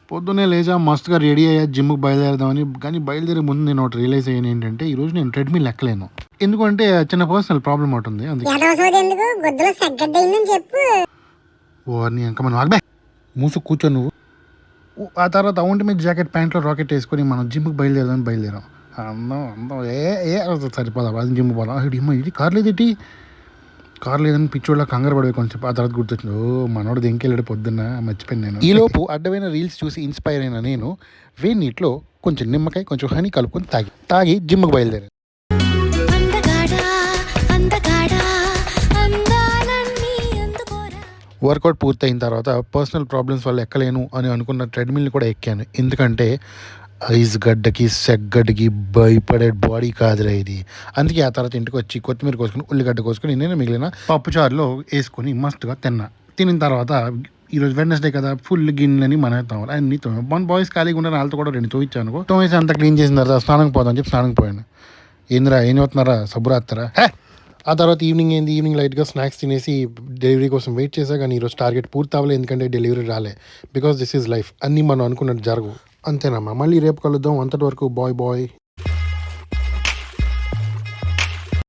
పొద్దున్నే లేచా మస్తుగా రెడీ అయ్యా జిమ్‌కి బయలుదేరదామని. కానీ బయలుదేరే ముందు నేను ఒకటి రియలైజ్ అయ్యాను ఏంటంటే, ఈరోజు నేను ట్రెడ్‌మిల్ ఎక్కలేను. ఎందుకంటే చిన్న పర్సనల్ ప్రాబ్లమ్ ఒకటుంది. అందుకే. ఎదవ సోది ఎందుకు గొద్దులో సగ్గడ్డయిందని చెప్పు. ఓరిని ఎంకమ్మా ఆగబే! మూసుకు కూర్చో నువ్వు. ఆ తర్వాత ఒంటి మీద జాకెట్, ప్యాంట్‌లో రాకెట్ ఏసుకొని మనం జిమ్‌కి బయలుదేరదామని బయలుదేరాం. అందం అందం సరిపోదా జిమ్‌కి పోదాం. ఇది కారు లేదేటి? కారు లేదని పిచ్చోళ్ళ కంగారు పడిపోయి కొంచెం. ఆ తర్వాత గుర్తొచ్చింది. మనోడు దెంకెళ్ళాడు పొద్దున్న మర్చిపోయాను నేను. ఈలోపు అడ్డమైన రీల్స్ చూసి ఇన్స్పైర్ అయిన నేను వేడి నీటిలో కొంచెం నిమ్మకాయ, కొంచెం హనీ కలుపుకొని తాగి జిమ్‌కి బయలుదేరాను. వర్కౌట్ పూర్తయిన తర్వాత పర్సనల్ ప్రాబ్లమ్స్ వల్ల ఎక్కలేను అని అనుకున్న ట్రెడ్మిల్ని కూడా ఎక్కాను. ఎందుకంటే ఐస్ గడ్డకి సెగ్గడ్డకి భయపడే బాడీ కాదురా ఇది. అందుకే ఆ తర్వాత ఇంటికి వచ్చి కొత్తిమీర కోసుకొని, ఉల్లిగడ్డ కోసుకొని నేను మిగిలిన పప్పుచారులో వేసుకొని మస్తుగా తిన్నా. తినిన తర్వాత ఈరోజు వెడ్నెస్డే కదా, ఫుల్ గిన్నెలని మనతాం అన్ని మన బాయ్స్ ఖాళీగా ఉండే వాళ్ళతో కూడా 2 తోయించాను. తోమేసి అంతా క్లీన్ చేసిన తర్వాత స్నానంకి పోదాం అని చెప్పి స్నానంకి పోయాను. ఏందిరా ఏం చదువుతున్నారా సబ్బురాస్తారా? ఆ తర్వాత ఈవినింగ్ లైట్గా స్నాక్స్ తినేసి డెలివరీ కోసం వెయిట్ చేశా. కానీ ఈరోజు టార్గెట్ పూర్తి అవ్వలేదు, ఎందుకంటే డెలివరీ రాలే. Because this is life. అన్నీ మనం అనుకున్నట్టు జరగవు. అంతేనమ్మా, మళ్ళీ రేపు కలుద్దాం. అంతటి వరకు బాయ్.